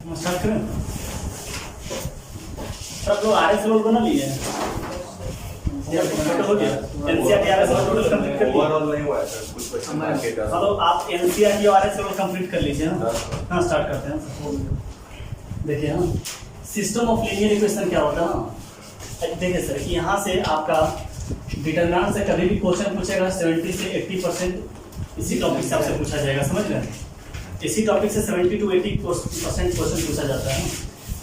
Start करें। सब लोग आरएस रोल बना लिए हैं। टोटल हो गया NCERT RS roll total complete कर लिया। ओवरऑल नहीं हुआ है सर, कुछ क्वेश्चन बाकी है। चलो आप एनसीईआरटी और आरएस रोल कंप्लीट कर लीजिए ना। हाँ स्टार्ट करते हैं। देखिए हाँ सिस्टम ऑफ लीनियर इक्वेशन क्या होता है ना। देखिए सर कि यहाँ से आपका डिटरमिनेंट से कभी भी क्वेश्चन पूछेगा 70 से 80% इसी टॉपिक से आपसे पूछा जाएगा, समझ रहे हैं। इसी टॉपिक से 70 to 80% क्वेश्चन पूछा जाता है।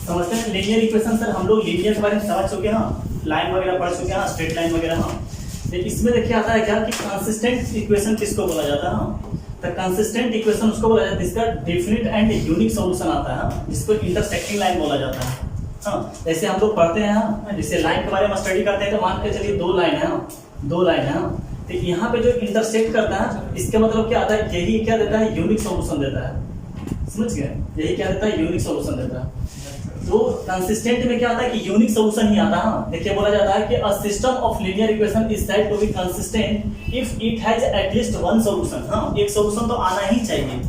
समझते हैं लीनियर इक्वेशन सर, हम लोग लीनियर के बारे में समझ चुके हैं, लाइन वगैरह पढ़ चुके हैं, स्ट्रेट लाइन वगैरह। हाँ इसमें देखिए आता है क्या कि कंसिस्टेंट इक्वेशन किसको बोला जाता है। तो कंसिस्टेंट इक्वेशन उसको बोला जाता है जिसका डेफिनिट एंड यूनिक सॉल्यूशन आता है, जिसको इंटरसेक्टिंग लाइन बोला जाता है। हाँ जैसे हम लोग पढ़ते हैं, जैसे लाइन के बारे में स्टडी करते हैं तो मान के चलिए दो लाइन है। तो यहाँ पे जो इंटरसेक्ट करता है इसका मतलब क्या आता है, यही क्या देता है, यूनिक सॉल्यूशन देता है। समझ गए, यही क्या देता है, यूनिक सॉल्यूशन देता है। तो कंसिस्टेंट में क्या आता है कि यूनिक सॉल्यूशन ही आता है। देखिए बोला जाता है कि a system of linear equation is said to be consistent if it has at least one solution. हाँ एक सॉल्यूशन तो आना ही चाहिए।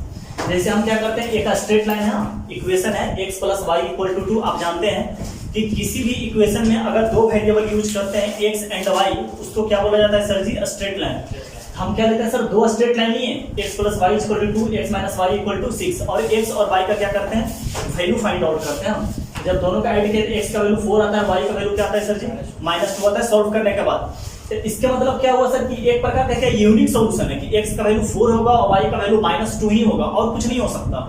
जैसे हम क्या करते हैं, एक स्ट्रेट लाइन है, इक्वेशन है x + y = 2। आप जानते हैं कि किसी भी इक्वेशन में अगर दो वेरिएबल यूज करते हैं x एंड y, उसको क्या बोला जाता है सर जी, स्ट्रेट लाइन। हम क्या लेते हैं सर, दो स्ट्रेट लाइन ही है, x + y = 2, x - y = 6, और x और y का क्या करते हैं, वैल्यू फाइंड आउट करते हैं हम। जब दोनों का ऐड किया x का वैल्यू 4 आता है, y का वैल्यू क्या आता है सर जी, -2 आता है। सॉल्व करने के बाद तो इसका मतलब क्या हुआ सर कि एक प्रकार का क्या यूनिक सॉल्यूशन है कि x का वैल्यू 4 होगा और y का वैल्यू -2 ही होगा, और कुछ नहीं हो सकता।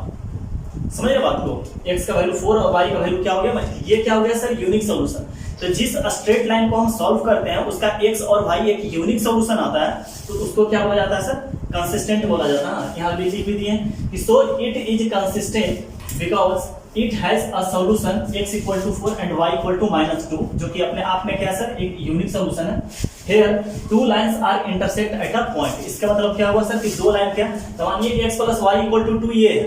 समझ रहे बात को, x का वैल्यू 4 और y का वैल्यू क्या हो गया, ये क्या हो गया सर, यूनिक सॉल्यूशन। तो जिस स्ट्रेट लाइन को हम सॉल्व करते हैं उसका x और y एक यूनिक सॉल्यूशन आता है, तो उसको क्या बोला जाता है सर, कंसिस्टेंट बोला जाता है। यहाँ भी लिख भी दिए कि so it is consistent because it has a solution x = 4 and y = -2, जो कि अपने आप में क्या है सर, एक यूनिक सॉल्यूशन है। Here two lines are intersect at a point। इसका मतलब क्या हुआ सर कि दो लाइन क्या, तो मानिए x + y = 2 ये है,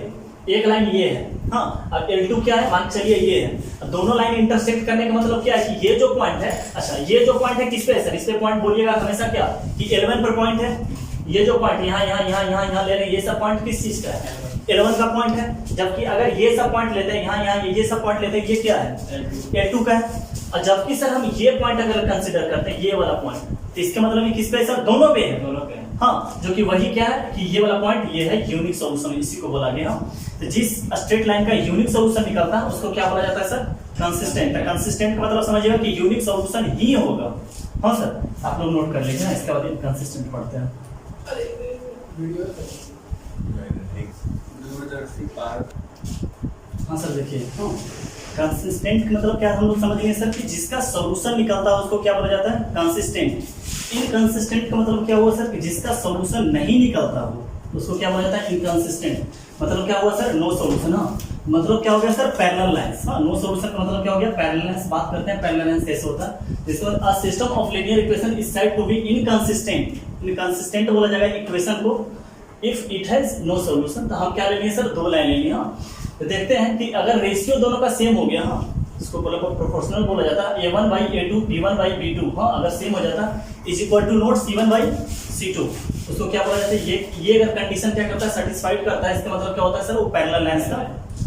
एक लाइन ये है। हाँ अब L2 क्या है, मान चलिए ये है। दोनों लाइन इंटरसेक्ट करने का मतलब क्या है कि ये जो पॉइंट है, अच्छा ये जो पॉइंट है किस पे है सर, इस पे पॉइंट बोलिएगा हमेशा क्या कि L1 पर पॉइंट है। ये जो पॉइंट यहाँ ले रहे हैं, ये सब पॉइंट किस चीज का है, L1 का पॉइंट है। जबकि अगर ये सब पॉइंट लेते हैं यहाँ ये सब पॉइंट लेते हैं, ये क्या है, L2 का है। और जबकि सर हम ये पॉइंट अगर कंसीडर करते हैं, ये वाला पॉइंट, तो इसका मतलब ये किस पे है सर, दोनों पे है, दोनों पे है। हाँ जो कि वही क्या है कि ये वाला पॉइंट ये है यूनिक सॉल्यूशन, इसी को बोला गया। तो जिस स्ट्रेट लाइन का यूनिक सॉल्यूशन निकलता है उसको क्या बोला जाता है सर, कंसिस्टेंट। कंसिस्टेंट का मतलब समझिएगा कि यूनिक सॉल्यूशन ही होगा। हाँ सर आप लोग नोट कर लीजिए, इसके बाद कंसिस्टेंट पढ़ते हैं। हाँ सर देखिए कंसिस्टेंट मतलब क्या, हम लोग समझेंगे सर कि जिसका सॉल्यूशन निकलता है उसको क्या बोला जाता है, कंसिस्टेंट। इनकंसिस्टेंट का मतलब क्या हुआ सर कि जिसका सॉल्यूशन नहीं निकलता हो उसको क्या बोला जाता है, इनकंसिस्टेंट। मतलब क्या हुआ सर, नो सॉल्यूशन। हाँ मतलब क्या हो गया सर, पैरेलल लाइंस। हाँ नो सॉल्यूशन का मतलब क्या हो गया, पैरेलल लाइंस। बात करते हैं पैरेलल लाइंस कैसे होता है। जिसको a system of linear equation is said to be inconsistent. Inconsistent बोला जाएगा इक्वेशन को if it has no solution. तो हम क्या ले लिए सर, दो लाइन ले लिए। हाँ तो देखते हैं कि अगर रेशियो दोनों का सेम हो गया, हाँ इसको प्रोपोर्शनल बोला जाता है, a1/a2 b1/b2। हाँ अगर सेम हो जाता is equal to note c1/c2, उसको क्या बोला जाता है, ये अगर कंडीशन क्या करता है, सेटिस्फाइड करता है, इसका मतलब क्या होता है सर, वो पैरेलल लाइंस का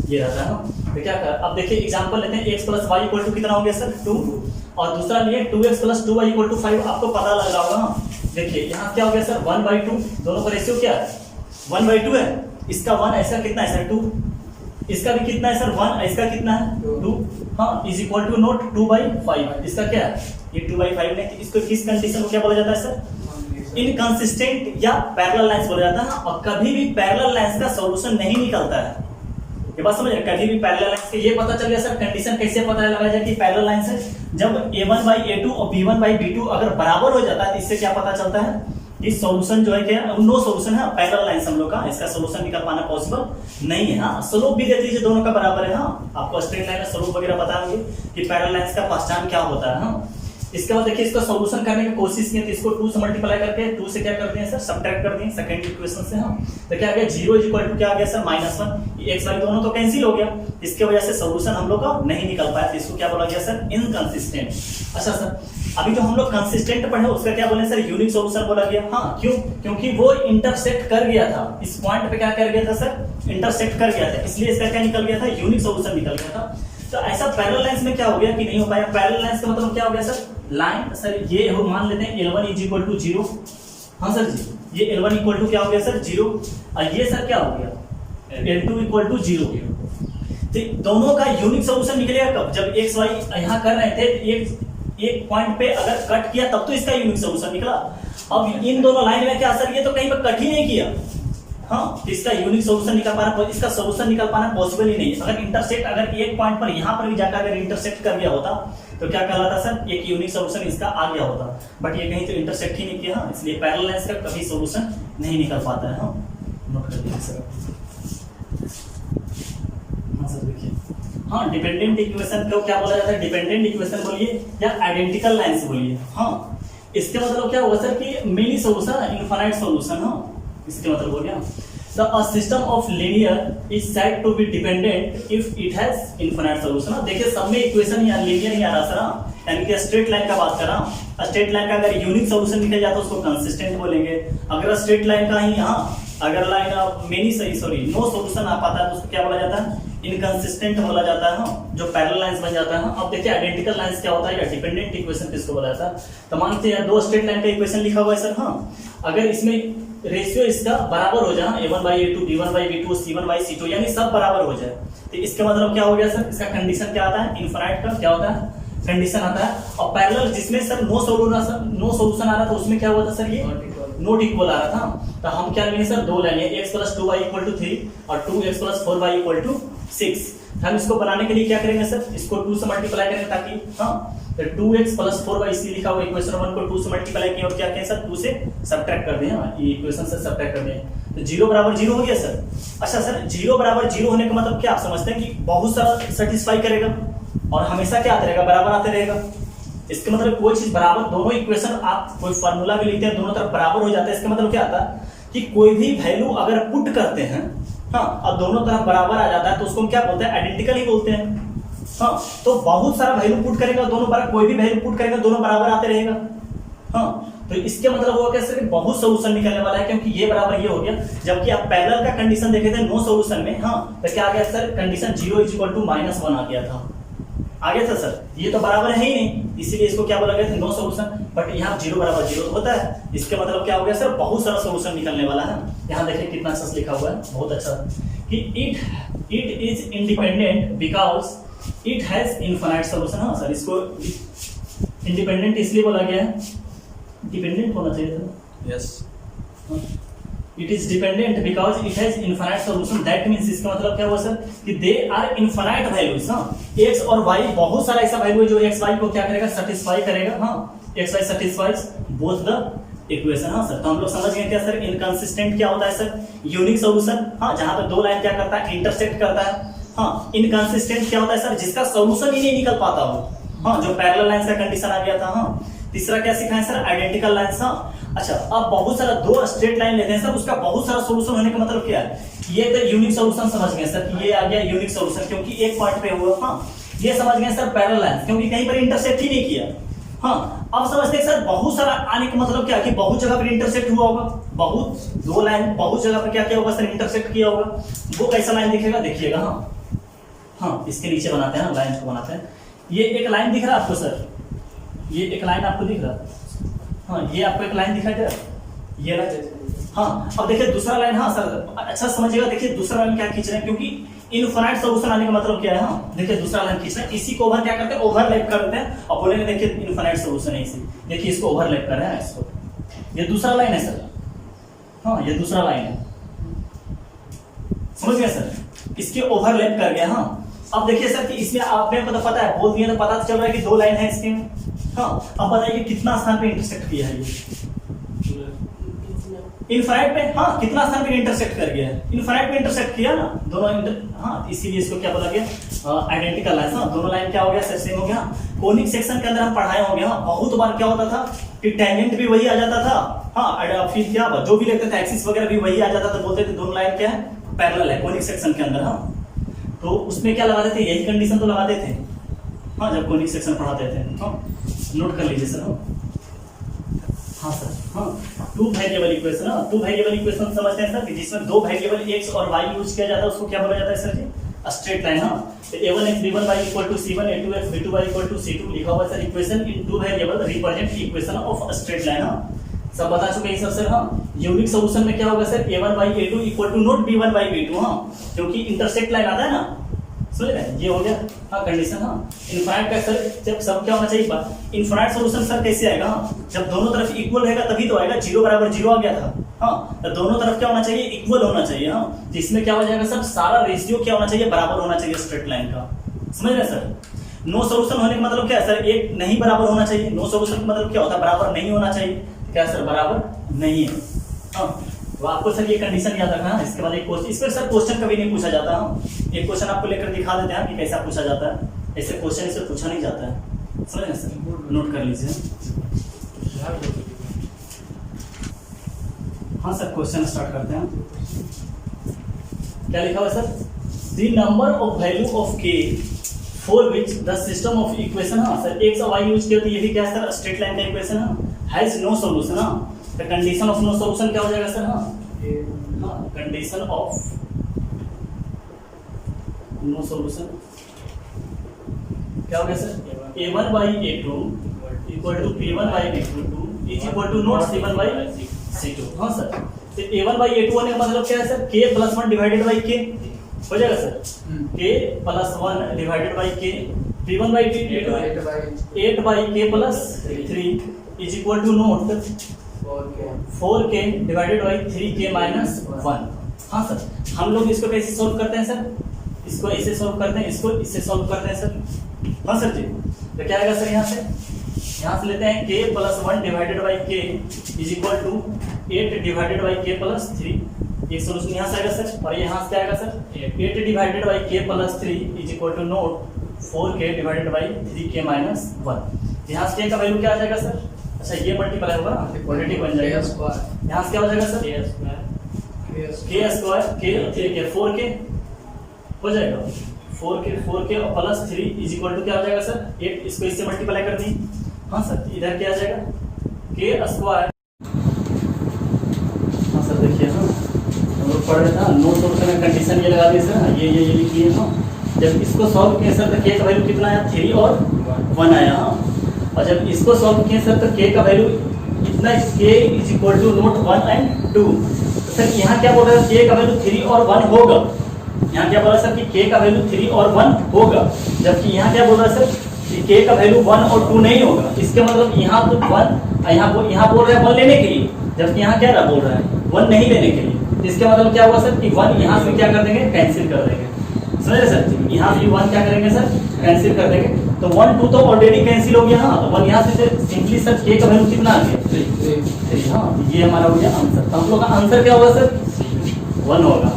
ये रहता है। तो क्या कर, अब देखिए एग्जांपल लेते हैं, x + y = कितना हो गया सर, 2, और दूसरा लिए 2x + 2y = 5। आपको पता लग रहा होगा। देखिए यहाँ क्या हो गया सर, 1/2, दोनों का रेशियो क्या है, 1/2 है। इसका 1, ऐसा कितना है सर, 2, इसका भी कितना है सर, 1, इसका कितना है, 2। हाँ इज इक्वल टू नोट 2/5, इसका क्या है, ये 2/5 है। इसको किस कंडीशन को क्या बोला जाता है सर, इनकंसिस्टेंट या पैरेलल लाइंस बोला जाता है। और कभी भी पैरेलल लाइंस का सॉल्यूशन नहीं निकलता है, ये बात समझ रहे, कभी भी पैरेलल लाइंस के ये पता चल गया सर, कंडीशन कैसे पता लगाया जाए कि पैरेलल लाइंस है, जब a1/a2 और b1/b2 अगर बराबर हो जाता है, तो इससे क्या पता चलता है, इस सॉल्यूशन जो है क्या, नो सॉल्यूशन है, पैरेलल लाइंस हम लोग का, इसका सॉल्यूशन निकाल पाना पॉसिबल नहीं है। हाँ स्लोप भी देख लीजिए, दोनों का बराबर है। हाँ आपको स्ट्रेट लाइन में स्लोप वगैरह बताएंगे कि पैरेलल लाइंस का पहचान क्या होता है। हाँ इसके बाद देखिए इसका सॉल्यूशन करने की कोशिश की तो इसको 2 से मल्टीप्लाई करके 2 से क्या कर दिए सर सब्ट्रैक्ट कर दिए सेकंड इक्वेशन से हम। तो क्या आ गया 0 इज इक्वल टू क्या आ गया सर -1, एक्स वाई दोनों तो कैंसिल हो गया, इसके वजह से सॉल्यूशन हम लोग का नहीं निकल पाया, तो इसको क्या बोला गया सर इनकंसिस्टेंट। अच्छा सर अभी जो हम लोग कंसिस्टेंट पढ़े उसका क्या बोले सर यूनिक सॉल्यूशन बोला गया। हाँ क्यों, क्योंकि वो इंटरसेक्ट कर गया था इस पॉइंट पे, क्या कर गया था सर इंटरसेक्ट कर गया था, इसलिए इसका क्या निकल गया था यूनिक सॉल्यूशन निकल गया था। तो ऐसा पैरेलल लाइंस में क्या हो गया कि नहीं हो पाया, पैरेलल लाइंस का मतलब क्या हो गया सर लाइन सर ये हो मान लेते हैं L1 इज इक्वल टू 0। हाँ सर जी ये L1 इक्वल टू क्या हो गया सर 0 और ये सर क्या हो गया L2 इक्वल टू 0। तो दोनों का यूनिक सॉल्यूशन निकलेगा कब, जब एक्स वाई यहाँ कर रहे थे एक पॉइंट पे अगर कट किया तब तो इसका यूनिक सॉल्यूशन निकला। अब इन दोनों लाइन में क्या सर ये तो कहीं पर कट ही नहीं किया, हाँ तो इसका यूनिक सॉल्यूशन निकल पाना, इसका सॉल्यूशन निकल पाना पॉसिबल ही नहीं। अगर इंटरसेक्ट अगर एक पॉइंट पर यहाँ पर भी जाकर अगर इंटरसेक्ट कर गया होता तो क्या कहलाता सर एक यूनिक सॉल्यूशन इसका आ गया होता, बट ये कहीं तो इंटरसेक्ट ही नहीं किया, हाँ इसलिए पैरेलल लाइंस का कभी सॉल्यूशन नहीं निकल पाता है। हाँ नोट कर लीजिए सर। हाँ सर देखिए हाँ डिपेंडेंट इक्वेशन को क्या बोला जाता है, डिपेंडेंट इक्वेशन बोलिए या आइडेंटिकल लाइंस बोलिए। हाँ इसके मतलब क्या होगा सर कि मेनी सॉल्यूशन इनफाइनाइट सॉल्यूशन। हाँ इसके मतलब हो गया The a system of linear is said to be dependent if it has infinite solution। देखिए सब में इक्वेशन या लीनियर ही आ रहा सर, यानी कि स्ट्रेट लाइन का बात कर रहा हूँ। स्ट्रेट लाइन का अगर यूनिक सॉल्यूशन निकल जाता है उसको कंसिस्टेंट बोलेंगे, अगर स्ट्रेट लाइन का ही यहाँ अगर लाइन मेनी नो सॉल्यूशन आ पाता है तो उसको क्या बोला जाता है इनकंसिस्टेंट बोला जाता है। हाँ जो पैरेलल लाइंस बन जाता है। हाँ अब देखिए आइडेंटिकल लाइंस क्या होता है या डिपेंडेंट इक्वेशन किसको बोला जाता है। तो मानते हैं दो स्ट्रेट लाइन का इक्वेशन लिखा हुआ है सर, हाँ अगर इसमें रेशियो इसका बराबर हो जाए a1/a2 b1/b2 c1/c2 यानी सब बराबर हो जाए, तो इसका मतलब क्या हो गया सर इसका कंडीशन क्या आता है इनफाइनाइट का क्या होता है कंडीशन आता है। और पैरेलल जिसमें सर नो सॉल्यूशन आ रहा था उसमें क्या हुआ था सर ये नॉट इक्वल आ रहा था। तो हम क्या लेंगे सर दो लाइन x + 2y = 3 और 2x + 4y = 6। हम इसको बनाने के लिए क्या करेंगे सर इसको 2 से मल्टीप्लाई करेंगे ताकि हाँ तो 2x + 4y इसी लिखा हुआ इक्वेशन 1 को 2 से मल्टीप्लाई किया और क्या किया सर 2 से सब्ट्रैक्ट कर दें। हाँ ये इक्वेशन से सब्ट्रैक्ट कर दें तो 0 = 0 हो गया सर। अच्छा सर 0 = 0 होने का मतलब क्या आप समझते हैं कि बहुत सारा सेटिस्फाई करेगा और हमेशा क्या आते रहेगा बराबर आते रहेगा। इसका मतलब कोई चीज बराबर दोनों इक्वेशन आप कोई फार्मूला भी लिखते हैं दोनों तरफ बराबर हो जाता है, इसका मतलब क्या आता है कि कोई भी वैल्यू अगर पुट करते हैं हाँ और दोनों तरफ बराबर आ जाता है तो उसको हम क्या बोलते हैं आइडेंटिकल ही बोलते हैं। हाँ तो बहुत सारा वैल्यू पुट करेगा दोनों बराबर, कोई भी वैल्यू पुट करेगा दोनों बराबर आते रहेगा। हाँ तो इसके मतलब वो कैसे कि बहुत सॉल्यूशन निकलने वाला है क्योंकि ये बराबर ये हो गया। जबकि आप पैरेलल का कंडीशन देखे थे नो सॉल्यूशन में, हाँ तो क्या आ गया सर कंडीशन 0 = -1 आ गया था, आ गया था सर। ये तो बराबर है ही नहीं इसीलिए इसको क्या बोला गया था नो सॉल्यूशन, बट यहाँ 0 = 0 होता है। इसके मतलब क्या हो गया सर बहुत सारा सॉल्यूशन निकलने वाला है। यहाँ देखिए कितना अच्छा लिखा हुआ है बहुत अच्छा कि it is independent because it has infinite solution. हाँ सर इसको इंडिपेंडेंट इसलिए बोला गया है, डिपेंडेंट होना चाहिए था yes it is dependent because it has infinite solution. That means इसका मतलब क्या हुआ सर कि दे आर इनफाइनाइट वैल्यूज। हाँ x और y बहुत सारा ऐसा वैल्यू है जो x y को क्या करेगा सेटिस्फाई करेगा। हाँ x y satisfies both the equation. हाँ सर तो हम लोग समझ गए क्या सर इनकंसिस्टेंट क्या होता है सर यूनिक सॉल्यूशन। हाँ जहां पर दो लाइन क्या करता है इंटरसेक्ट करता है। हाँ इनकंसिस्टेंट क्या होता है सर जिसका सॉल्यूशन ही नहीं निकल पाता हो। हाँ जो पैरेलल लाइंस का कंडीशन आ गया था। हाँ तीसरा क्या सीखा है सर आइडेंटिकल लाइंस। हाँ अच्छा अब बहुत सारा दो स्ट्रेट लाइन लेते हैं सर उसका बहुत सारा सॉल्यूशन होने का मतलब क्या है ये तो यूनिक सॉल्यूशन समझ गए सर कि ये आ गया यूनिक सॉल्यूशन क्योंकि एक पॉइंट पे हुआ। हाँ ये समझ गए सर पैरेलल लाइन क्योंकि कहीं पर इंटरसेक्ट ही नहीं किया। हाँ अब समझते हैं सर बहुत सारा आने का मतलब क्या कि बहुत जगह पर इंटरसेक्ट हुआ होगा, बहुत दो लाइन बहुत जगह पर क्या किया होगा सर इंटरसेक्ट किया होगा। वो कैसा लाइन दिखेगा देखिएगा। हाँ हाँ इसके नीचे बनाते हैं लाइन को बनाते हैं। ये एक लाइन दिख रहा है आपको सर, ये एक लाइन आपको दिख रहा है। हाँ ये आपको एक लाइन दिखाई दे रहा है ये लाइन। हाँ अब देखिए दूसरा लाइन। हाँ सर अच्छा समझिएगा देखिए दूसरा लाइन क्या खींच रहे हैं क्योंकि इनफाइनाइट सॉल्यूशन आने का मतलब क्या है। हाँ देखिए दूसरा लाइन खींच रहे हैं इसी को ओवर क्या करते हैं ओवरलैप कर देते हैं और बोलेंगे देखिए इनफाइनाइट सॉल्यूशन है इसी। देखिए इसको ओवरलैप कर रहे हैं इसको, ये दूसरा लाइन है सर। हाँ ये दूसरा लाइन है समझ गए सर इसके ओवरलैप कर गया। हाँ अब देखिए सर कि इसमें आपने को तो पता है बोल दिया तो पता चल रहा है कि दो लाइन है इसके। हाँ अब बताइए कितना स्थान पे इंटरसेक्ट किया है ये इनफाइनाइट पे हाँ कितना स्थान पे इंटरसेक्ट कर गया है, इनफाइनाइट पे इंटरसेक्ट किया ना दोनों हाँ, इसीलिए इसको क्या बोला गया आइडेंटिकल लाइन। हाँ दोनों लाइन क्या हो गया सर, सेम हो गया। कोनिक सेक्शन के अंदर हम पढ़ाए होंगे हाँ, बहुत बार क्या होता था कि टेंजेंट भी वही आ जाता था हाँ, फिर क्या जो भी लिखते थे एक्सिस वगैरह भी वही आ जाता था, बोलते थे दोनों लाइन क्या है पैरेलल है कोनिक सेक्शन के अंदर हाँ। तो उसमें क्या लगाते थे, यही कंडीशन तो लगाते थे हाँ जब कोनिक सेक्शन पढ़ाते थे हाँ। नोट कर लीजिए सर हाँ सर हाँ। टू वेरिएबल इक्वेशन हाँ, टू वेरिएबल इक्वेशन समझते हैं सर कि जिसमें दो वेरिएबल एक्स और वाई यूज किया जाता है उसको क्या बोला जाता है सर जी, स्ट्रेट लाइन हाँ। तो a1x b1y equal to c1 a2x b2y equal to c2 लिखा हुआ है sir. Equation in two variable represent equation of straight line हाँ, सब बता चुके हैं सब सर हाँ। यूनिक सॉल्यूशन में क्या होगा sir, a1/a2 equal to not b1/b2 हाँ, क्योंकि इंटरसेक्ट लाइन आता है ना, समझ रहे हैं ये हो गया हाँ कंडीशन हाँ। इनफाइनाइट का सर जब सब क्या होना चाहिए, इनफाइनाइट सॉल्यूशन सर कैसे आएगा हाँ, जब दोनों तरफ इक्वल रहेगा तभी तो आएगा, 0 बराबर 0 आ गया था हाँ, तो दोनों तरफ क्या होना चाहिए इक्वल होना चाहिए हाँ, जिसमें क्या हो जाएगा सर सारा रेशियो क्या होना चाहिए बराबर होना चाहिए स्ट्रेट लाइन का, समझ रहे हैं सर। नो सॉल्यूशन होने का मतलब क्या है सर, एक नहीं बराबर होना चाहिए, नो सॉल्यूशन का मतलब क्या होता है बराबर नहीं होना चाहिए, क्या सर बराबर नहीं है हाँ। तो आपको सर ये कंडीशन याद रखना है। इसके बाद एक क्वेश्चन, इस पर सर क्वेश्चन कभी नहीं पूछा जाता हाँ, एक क्वेश्चन आपको लेकर दिखा देते हैं कि कैसा पूछा जाता है, ऐसे क्वेश्चन इसे पूछा नहीं जाता है, समझ रहे सर, नोट कर लीजिए हाँ सर। क्वेश्चन स्टार्ट करते हैं, क्या लिखा हुआ है sir, the number of value of के for which the system of equation हाँ सर एक्स और वाई यूज किया, तो ये भी क्या है सर स्ट्रेट लाइन का इक्वेशन हाँ, हैज नो सॉल्यूशन हाँ। The condition of no solution क्या हो जाएगा सर हाँ, कंडीशन ऑफ नो सॉल्यूशन क्या हो गया sir, a1/a2 equal to p1/p2 is equal to not c1/c2 हाँ सर। तो a1/a2 होने का मतलब क्या है sir, k + 1 divided by k हो जाएगा sir, k + 1 divided by k, p1/p2 8/k + 3 is equal to not 4k divided by 3k - 1 हाँ सर। हम लोग इसको कैसे सॉल्व करते हैं सर, इसको ऐसे सॉल्व करते हैं, इसको इससे सॉल्व करते हैं सर हाँ सर जी। तो क्या आएगा सर, यहाँ से लेते हैं k + 1 divided by k is equal to 8 divided by k + 3, एक सॉल्यूशन यहाँ से आएगा सर, और यहाँ से क्या आएगा sir 8 divided by k + 3 is equal to not 4k divided by 3k - 1। यहाँ से k का वैल्यू क्या आ जाएगा सर, अच्छा ये मल्टीप्लाई होगा ना क्वाड्रेटिक बन जाएगा, यहाँ से क्या हो जाएगा सर k² 4k हो जाएगा, 4k और प्लस 3 इज इक्वल टू क्या हो जाएगा सर 8, इसको इससे मल्टीप्लाई कर दी हाँ सर, इधर क्या आ जाएगा k²। हाँ सर देखिए हाँ हम लोग पढ़ रहे थे नो सॉल्यूशन का कंडीशन ये लगा दिए सर, ये लिखिए हाँ। जब इसको सॉल्व किए सर तो k का वैल्यू कितना आया 3 और 1 आया हाँ, और जब इसको सॉल्व किए सर तो k का वैल्यू इतना k is equal to not 1 and 2। तो सर यहाँ क्या बोल रहा है k का वैल्यू 3 और 1 होगा, यहाँ क्या बोल रहा है सर कि k का वैल्यू 3 और 1 होगा, जबकि यहाँ क्या बोल रहा है सर कि k का वैल्यू 1 और 2 नहीं होगा। इसके मतलब यहाँ तो 1 यहाँ बोल रहा है 1 लेने के लिए, जबकि यहाँ क्या बोल रहा है 1 नहीं लेने के लिए। इसके मतलब क्या हुआ सर कि 1 यहाँ से क्या कर देंगे कैंसिल कर देंगे, समझ रहे सर, यहाँ से 1 क्या करेंगे सर कैंसिल कर देंगे, तो 1 2 तो ऑलरेडी कैंसिल हो गया हाँ, तो 1 यहाँ से सिंपली सर k का वैल्यू कितना आ गया 3 हाँ, ये हमारा हो गया आंसर। तो हम लोग का आंसर क्या होगा सर 1 होगा,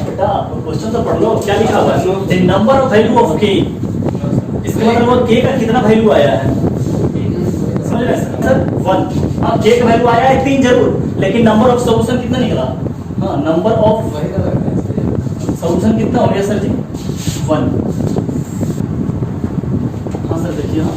बेटा क्वेश्चन तो पढ़ लो क्या लिखा हुआ है, the number of value of k, इसका मतलब k का कितना वैल्यू आया है, समझ रहे हैं सर 1 हाँ, k का वैल्यू आया है 3 जरूर, लेकिन नंबर ऑफ सॉल्यूशन कितना निकला हाँ, नंबर ऑफ सॉल्यूशन कितना हो गया सर जी 1 हाँ सर देखिए हाँ।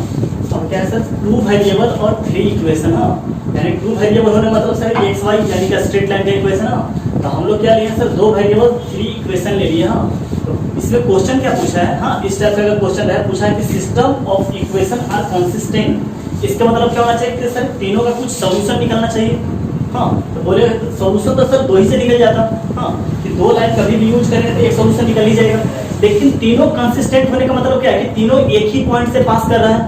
अब क्या है सर 2 वेरिएबल और 3 इक्वेशन हाँ, यानी 2 वेरिएबल होने मतलब सर x y यानी कि स्ट्रेट लाइन का इक्वेशन हाँ, तो हम लोग क्या लिए सर 2 वेरिएबल 3 इक्वेशन ले लिए हाँ। तो इसमें क्वेश्चन क्या पूछा है हाँ, इस टाइप का क्वेश्चन है, पूछा है कि system of equation are consistent, इसका मतलब क्या होना चाहिए कि सर तीनों का कुछ सॉल्यूशन निकलना चाहिए हाँ। तो बोले सॉल्यूशन तो सर 2 ही से निकल जाता हाँ, कि 2 लाइन कभी भी यूज करेंगे तो एक सॉल्यूशन निकल ही जाएगा, लेकिन तीनों कंसिस्टेंट होने का मतलब क्या है कि तीनों एक ही पॉइंट से पास कर रहा है,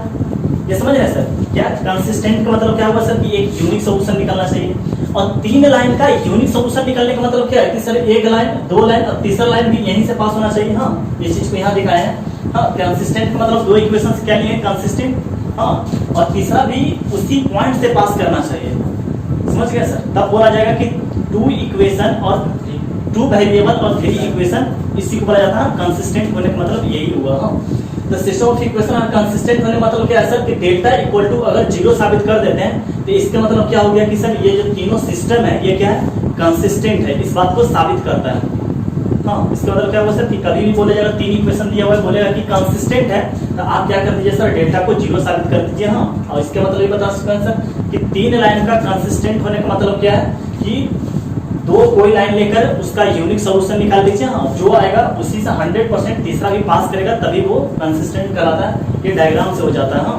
ये समझ रहे हैं सर। क्या कंसिस्टेंट का मतलब क्या होगा सर कि एक यूनिक सॉल्यूशन निकलना चाहिए, और 3 लाइन का यूनिक सॉल्यूशन निकलने का मतलब क्या है कि सर एक लाइन 2 लाइन और तीसरा लाइन भी यहीं से पास होना चाहिए हाँ, ये चीज को यहाँ दिखाया है हाँ। कंसिस्टेंट का मतलब 2 इक्वेशंस क्या लिए कंसिस्टेंट हाँ, और तीसरा भी उसी पॉइंट से पास करना चाहिए, समझ गए सर? तब बोला जाएगा कि 2 इक्वेशन और 2 वेरिएबल और 3 इक्वेशन, इसी को बोला जाता है कंसिस्टेंट होने का मतलब यही हुआ। The system of equation are consistent होने का मतलब क्या है सर? कि डेल्टा इक्वल टू अगर 0 साबित कर देते हैं तो इसका मतलब क्या हो गया कि सर ये जो तीनों सिस्टम है ये क्या है? कंसिस्टेंट है। इस बात को साबित करता है। हाँ, इसका मतलब क्या होगा सर कि कभी भी बोला जाएगा 3 इक्वेशन दिया हुआ है, बोलेगा कि कंसिस्टेंट है, तो आप क्या कर दीजिए सर? डेल्टा को 0 साबित कर दीजिए। हाँ, और इसका मतलब ये बता सकते हैं सर कि 3 लाइन का कंसिस्टेंट होने का मतलब क्या है कि 2 कोई लाइन लेकर उसका यूनिक सोल्यूशन निकाल दीजिए। हाँ, जो आएगा उसी से 100% तीसरा भी पास करेगा, तभी वो कंसिस्टेंट कहलाता है। ये डायग्राम से हो जाता है। हाँ,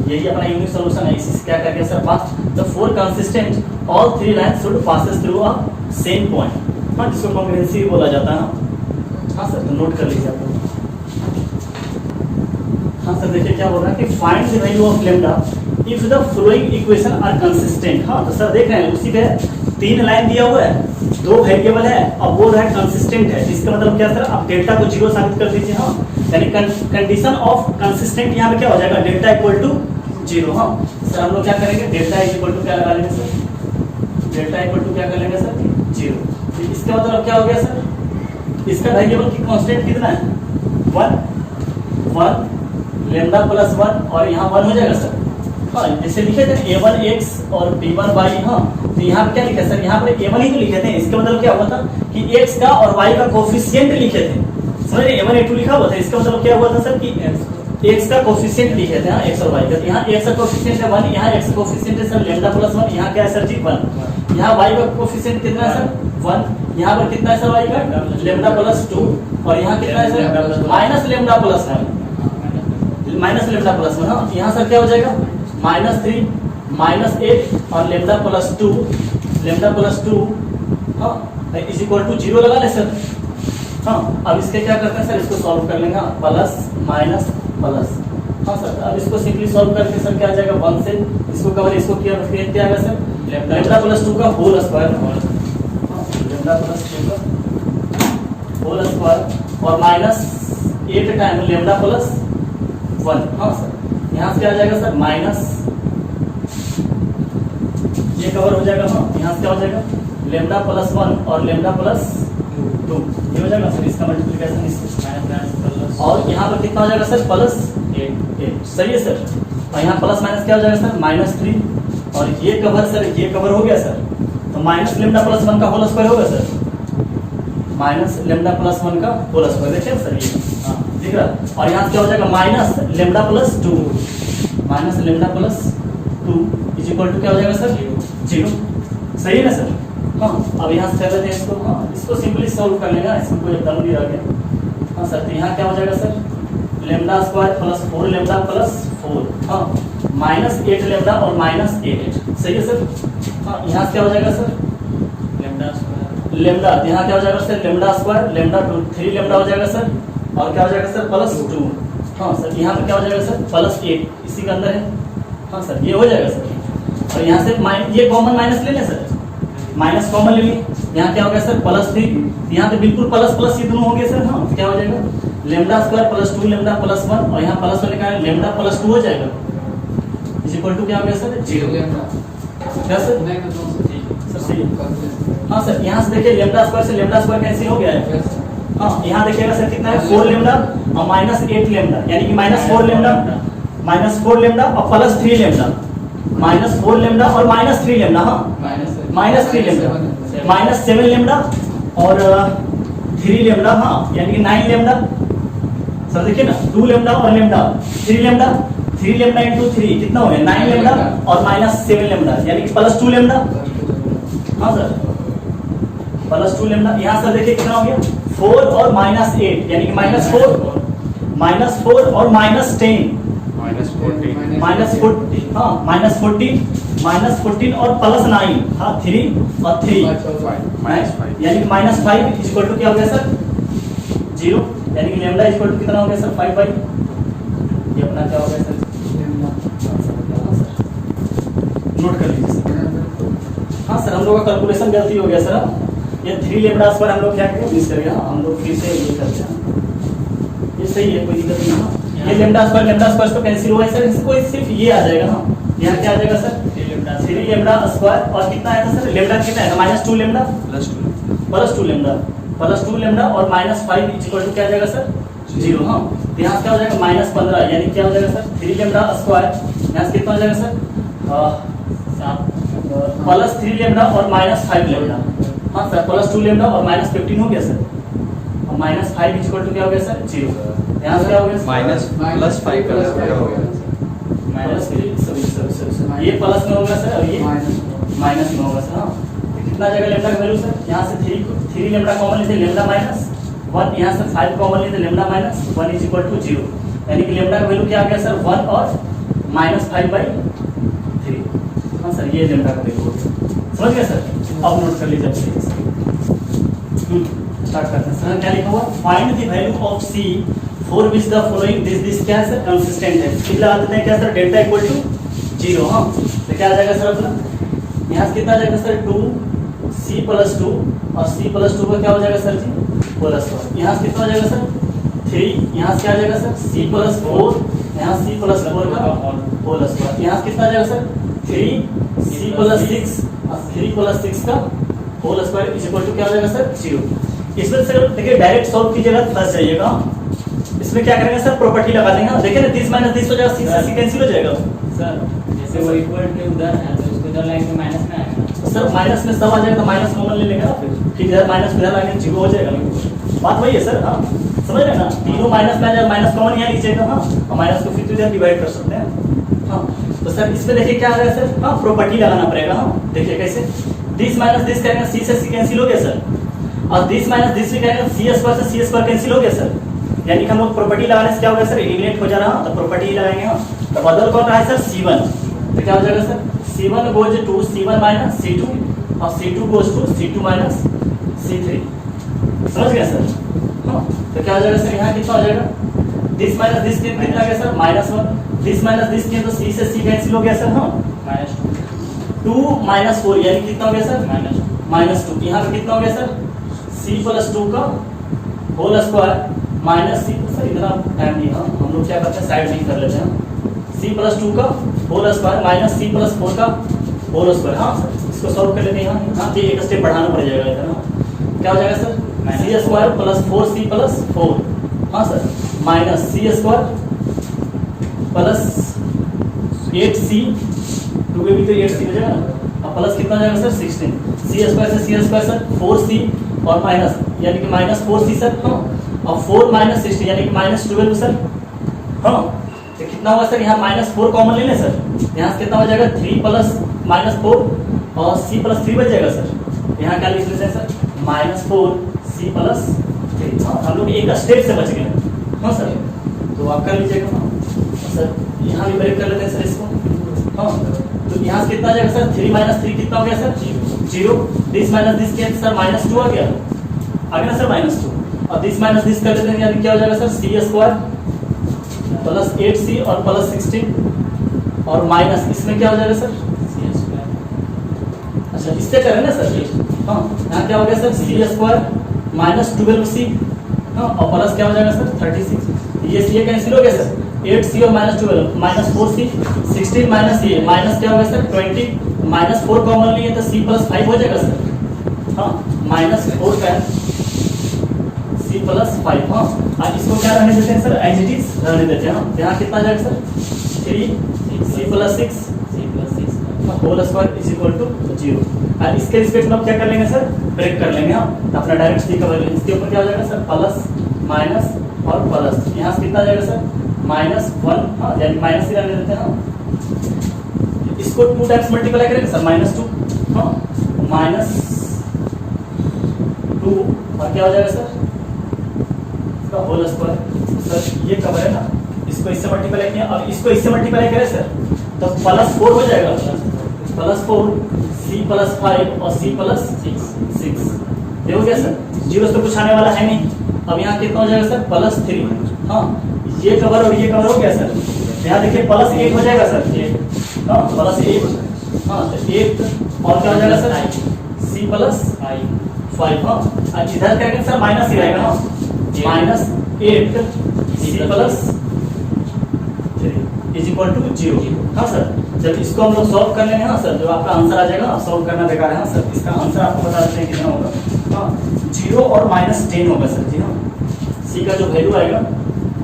यही अपना यूनिक सोल्यूशन है। इसी से क्या करके sir pass the 4 consistent all 3 lines should passes through a same point. हाँ, जिसको कॉन्ग्रुएंसी बोला जाता है। हाँ सर, तो नोट कर लीजिए आप लोग। हाँ सर, देखिए क्या बोल रहा है कि find the value of lambda if the following equation are consistent. हाँ, तो सर देख रहे हैं उसी पे 3 लाइन दिया हुआ है, 2 वेरिएबल है और बोल रहा है कंसिस्टेंट है। इसका मतलब क्या सर? आप डेल्टा को 0 साबित कर दीजिए। हाँ, यानी कंडीशन ऑफ कंसिस्टेंट यहाँ पे क्या हो जाएगा? Delta equal to 0। हाँ सर, हम लोग क्या करेंगे? डेल्टा इक्वल टू क्या लगा लेंगे सर? डेल्टा इक्वल टू क्या कर लेंगे सर? 0। इसका मतलब क्या हो गया सर? इसका वेरिएबल की कांस्टेंट कितना है? 1 लैम्डा प्लस 1 और यहाँ 1 हो जाएगा सर। हाँ, जैसे लिखे थे a1x और b1y। हाँ, तो यहाँ पे क्या लिखा सर? यहाँ पे a1 ही तो लिखे थे। इसका मतलब क्या हुआ था कि x का और y का कोफिशिएंट लिखे थे। समझ रहे? a1 a2 लिखा हुआ था। इसका मतलब क्या हुआ था सर कि x का कोफिशिएंट लिखे थे। हाँ, x और y का। यहाँ x का कोफिशिएंट है 1, यहाँ x का कोफिशिएंट है सर लैम्डा प्लस 1। यहाँ क्या है सर जी? 1। यहाँ y का कोफिशिएंट कितना है सर? 1। यहाँ पर कितना है सर y का? Lambda plus 2। और यहाँ कितना है sir? Minus lambda plus 1। Minus lambda plus 1। हाँ, यहाँ सर क्या हो जाएगा? -3 -8 और लैम्डा प्लस 2 हाँ इज इक्वल टू 0 लगा ले सर। हाँ, अब इसके क्या करते हैं सर? इसको सॉल्व कर लेंगे। Plus minus plus. हाँ सर, अब इसको सिंपली सॉल्व करके सर क्या आ जाएगा? 1 से इसको कवर, इसको क्या आ गया सर? लैम्डा प्लस 2 का होल स्क्वायर। लैम्डा प्लस 2 का होल स्क्वायर और -8 टाइम लैम्डा प्लस 1। हाँ सर, यहाँ से क्या आ जाएगा सर? माइनस, ये कवर हो जाएगा। हाँ, यहाँ से क्या हो जाएगा? लैम्डा प्लस 1 और लैम्डा प्लस 2 ये हो जाएगा सर। इसका मल्टीप्लिकेशन इससे और यहाँ पर कितना हो जाएगा सर? प्लस 8। सही है सर। और यहाँ प्लस माइनस क्या हो जाएगा सर? -3 और ये कवर सर, ये कवर हो गया सर। तो माइनस लैम्डा प्लस 1 का होल स्क्वायर होगा सर। माइनस लैम्डा प्लस 1 का होल स्क्वायर। देखिए सर ये दिख रहा। और यहाँ से क्या हो जाएगा? Minus lambda plus 2 minus lambda plus 2 is equal to क्या हो जाएगा सर? 0। सही है ना सर? हाँ, अब यहाँ से कर लेते हैं इसको। हाँ, इसको सिंपली सॉल्व कर लेगा। इसमें कोई दम नहीं रह गया। हाँ सर, तो यहाँ क्या हो जाएगा sir? Lambda square plus 4 lambda plus 4। हाँ, -8 लैम्डा और -8। सही है सर? हाँ, यहाँ से क्या हो जाएगा सर? लैम्डा यहाँ क्या हो जाएगा sir? Lambda square lambda 3 lambda हो जाएगा सर। और क्या हो जाएगा सर? प्लस 2। हाँ सर, यहाँ पे क्या हो जाएगा सर? प्लस 8 इसी के अंदर है। हाँ सर, ये हो जाएगा सर। और यहाँ से ये कॉमन माइनस ले लें सर। माइनस कॉमन ले लिए। यहाँ क्या हो गया सर? +3। यहाँ पे बिल्कुल प्लस प्लस ये दोनों हो गए सर। हाँ, क्या हो जाएगा? Lambda square plus 2 lambda plus 1 और यहाँ प्लस 1 का लैम्डा प्लस 2 हो जाएगा इज इक्वल टू क्या हो गया सर? 0। क्या सर? सर सही। हाँ सर, यहाँ से देखिए लैम्डा स्क्वायर से लैम्डा स्क्वायर कैंसिल हो गया है। हाँ, यहाँ देखिएगा सर कितना है? 4 लैम्डा और -8 लैम्डा, यानी कि -4 लैम्डा और प्लस 3 लैम्डा। -4 लैम्डा और -3 लैम्डा। हाँ, -3 लैम्डा -7 लैम्डा और 3 लैम्डा। हाँ, यानी कि 9 लैम्डा। सर देखिए ना, 2 लैम्डा और लैम्डा 3 लैम्डा 3 लैम्डा इंटू 3 कितना हो गया? 9 लैम्डा और -7 लैम्डा, यानी कि प्लस 2 लैम्डा। हाँ सर, प्लस 2 लैम्डा। यहाँ सर देखिए कितना हो गया? 4 और -8, यानी कि -4 और -10 -14 और प्लस 9। हाँ, 3 और 3 यानी कि -5 इज इक्वल टू क्या हो गया सर? 0, यानी कि लैम्डा इज इक्वल टू कितना हो गया सर? 5 ये अपना क्या हो गया सर? नोट कर लीजिए सर। हाँ सर, हम लोग का कैलकुलेशन गलती हो गया सर। ये 3 लैम्डा स्क्वायर हम लोग क्या करेंगे? मिस कर गया। हम लोग फिर से ये करते हैं। ये सही है, कोई दिक्कत नहीं है। ये लैम्डा स्क्वायर तो कैंसिल हुआ है सर। इसको सिर्फ ये आ जाएगा। हाँ, यहाँ क्या आ जाएगा सर? 3 3 लेमडा स्क्वायर और कितना आया था सर, लेमडा कितना है, -2 लेमडा प्लस 2 लेमडा और -5 इक्वल टू क्या आ जाएगा सर, 0। हाँ, तो यहाँ से क्या हो जाएगा -15, यानी क्या हो जाएगा सर 3 लेमडा स्क्वायर, यहाँ से कितना हो जाएगा सर प्लस 3 लेमडा और -5 लेमडा। हाँ सर, प्लस 2 लेमडा और -15 हो गया सर, और -5 इक्वल टू क्या हो गया सर, 0। यहाँ से क्या हो गया माइनस प्लस 5 का हो गया माइनस, ये प्लस में होगा सर और ये माइनस में होगा सर। हाँ, तो कितना जाएगा लेमडा का वैल्यू सर, यहाँ से 3 लेमडा कॉमन लेते लेमडा -1, यहाँ से 5 कॉमन लेते लेमडा -1 इज इक्वल टू 0, यानी कि लेमडा का वैल्यू क्या आ गया सर 1 और -5/3। हाँ सर, ये लेमडा का वैल्यू समझ गया सर। अब नोट कर लीजिए, स्टार्ट करते हैं सर। क्या लिखा हुआ, find the value of c for which the following this क्या है सर, कंसिस्टेंट है। फिर लगा देते हैं क्या सर, डेल्टा इक्वल टू 0। हाँ, तो क्या आ जाएगा सर अपना, यहाँ से कितना आ जाएगा सर 2c + 2 और c + 2 का क्या हो जाएगा सर जी +1। यहाँ से कितना हो जाएगा सर 3, यहाँ से क्या आ जाएगा सर c + 4, यहाँ c + 4 का +1। यहाँ से कितना आ जाएगा सर 3c + 6 और 3 + 6 का होल² इज इक्वल टू क्या हो जाएगा सर 0। इसमें सर देखिए डायरेक्ट सॉल्व कीजिएगा तो फंस जाइएगा। इसमें क्या करेंगे सर, प्रॉपर्टी लगा देंगे। देखिए ना 30 - 30 हो जाएगा, 6 से कैंसिल हो जाएगा सर। जैसे वो इक्वल के उधर है तो उसको इधर लाइन के माइनस में आएगा सर, माइनस में सब आ जाएगा तो माइनस कॉमन ले लेंगे ना, फिर इधर माइनस इधर लाएंगे 0 हो जाएगा। बात वही है सर। हाँ, समझ रहे ना, तीनों माइनस में आ जाएगा, माइनस कॉमन यहाँ लीजिएगा। हाँ, और माइनस को फिर तो इधर डिवाइड कर सकते हैं। हाँ, तो सर इसमें देखिए क्या आ रहा है सर, हाँ प्रॉपर्टी लगाना पड़ेगा। हाँ, देखिए कैसे, 30 - 30 करेंगे c से c कैंसिल हो गया सर, और 30 - 30 भी करेंगे c² से c² कैंसिल हो गया सर, यानी कि हम लोग प्रॉपर्टी लगाने से क्या होगा सर, एलिमिनेट हो जा रहा है। तो प्रॉपर्टी लगाएंगे। हाँ, तो बदल कौन रहा है सर c1, तो क्या हो जाएगा sir c1 goes to c1 - c2 और c2 goes to c2 - c3। समझ गया सर। हाँ, तो क्या हो जाएगा सर, यहाँ कितना हो जाएगा 30 - 30 कितना आ गया सर -1, 30 - 30 किया तो c से c कैंसिल हो गया सर। हाँ, -2 - 4 यानी कितना हो गया सर -2। यहाँ पे कितना हो गया सर c + 2 का होल² माइनस c, सर इतना टाइम नहीं। हाँ, हम लोग क्या करते हैं साइड नहीं कर लेते हैं। c + 2 का होल² माइनस c + 4 का होल²। हाँ सर, इसको सॉल्व कर लेते हैं। यहाँ एक स्टेप बढ़ाना पड़ जाएगा इतना। क्या हो जाएगा सर c² + 4c + 4। हाँ sir, minus c² plus 8c, 2 में भी तो 8c हो जाएगा ना, और प्लस कितना हो जाएगा सर 16। c² से c² सर 4c और माइनस, यानी कि -4c सर। हाँ, और 4 - 16 यानी कि -12 सर। हाँ, तो कितना होगा सर, यहाँ -4 कॉमन ले लें सर, यहाँ से कितना हो जाएगा 3 + -4 और c + 3 बच जाएगा सर। यहाँ क्या लिख लेते हैं सर -4c + 3। हाँ, हम लोग एक स्टेप से बच गए। हाँ सर, तो आप कर लीजिएगा। हाँ सर, यहाँ भी ब्रेक कर लेते हैं सर इसको। हाँ, तो यहाँ से कितना आ जाएगा सर 3 - 3 कितना हो गया सर 0। 30 - 30 किया सर -2 आ गया ना सर -2, और 30 - 30 कर लेते हैं, यानी क्या हो जाएगा सर c² प्लस 8c और प्लस 16 और माइनस इसमें क्या हो जाएगा सर अच्छा इससे करें ना सर। हाँ, यहाँ क्या हो गया सर c² -12c। हाँ, और प्लस क्या हो जाएगा सर 36। ये c कैंसिल हो गया सर, 8c और -12 -4c 16 माइनस ये माइनस क्या हो गया सर 20 -4 कॉमन लिए तो c + 5 हो जाएगा सर। हाँ, -4 का c + 5। हाँ, और इसको क्या रहने देते हैं सर एज इट इज रहने देते हैं। हाँ, यहाँ कितना जाएगा sir 3c + 6 whole is equal to 0। और इसके रिस्पेक्ट में आप क्या कर लेंगे सर ब्रेक कर लेंगे। हाँ, तो अपना डायरेक्ट सी कवर इसके ऊपर क्या हो जाएगा सर प्लस माइनस और प्लस, यहाँ से कितना आ जाएगा सर -1। हाँ, यानी माइनस ही रहने देते हैं। हाँ, इसको 2 टाइम्स मल्टीप्लाई करेंगे सर -2। हाँ, -2 और क्या हो जाएगा सर इसका होल² सर ये कवर है ना, इसको इससे मल्टीप्लाई किया और इसको इससे मल्टीप्लाई करें सर तो +4 हो जाएगा। +4 c + 5 और c + 6 ये हो गया सर। 0 से कुछ आने वाला है नहीं। अब यहाँ कितना हो जाएगा सर +3। हाँ, ये कवर और ये कवर हो गया सर। यहाँ देखिए +1 हो जाएगा सर। हाँ, +1। हाँ, तो 1 और क्या हो जाएगा सर c + 5। हाँ, इधर क्या करेंगे सर माइनस ही रहेगा। हाँ, -8 c + 3 इज इक्वल टू 0। हाँ सर, जब इसको हम लोग सॉल्व कर लेंगे, हाँ सर, जो आपका आंसर आ जाएगा, सॉल्व करना बेकार है। हाँ सर, इसका आंसर आपको बता देते हैं कितना होगा। हाँ, 0 और -10 होगा सर जी। हाँ, सी का जो वैल्यू आएगा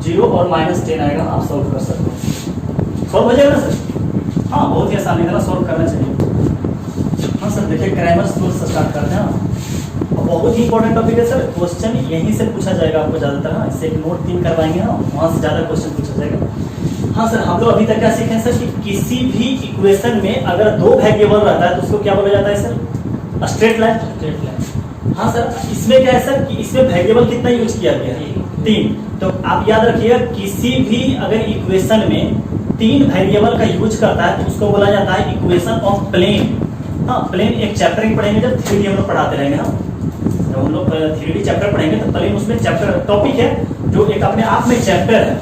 0 और -10 आएगा। आप सॉल्व कर सकते हो, सॉल्व हो जाएगा ना सर। हाँ, बहुत ही आसान है, सॉल्व करना चाहिए। हाँ सर, देखिए क्रैमर्स रूल से स्टार्ट करते हैं। बहुत ही इंपॉर्टेंट टॉपिक है सर, क्वेश्चन यहीं से पूछा जाएगा आपको ज़्यादातर। हाँ, इससे एक नोट 3 करवाएंगे ना, वहाँ से ज़्यादा क्वेश्चन पूछा जाएगा। हाँ सर, हम लोग अभी तक क्या सीखे हैं सर कि किसी भी इक्वेशन में अगर 2 वेरिएबल रहता है तो उसको क्या बोला जाता है sir? Straight line. Straight line. हाँ सर, इसमें क्या है सर कि इसमें वेरिएबल कितना यूज किया गया है? 3। तो आप याद रखिएगा, किसी भी अगर इक्वेशन में 3 वेरिएबल का यूज करता है तो उसको बोला जाता है इक्वेशन ऑफ प्लेन। हाँ, प्लेन एक चैप्टर ही पढ़ेंगे, जब 3D हम लोग पढ़ाते रहेंगे। हाँ, जब हम लोग 3D चैप्टर पढ़ेंगे तो प्लेन उसमें चैप्टर टॉपिक है जो एक अपने आप में चैप्टर है,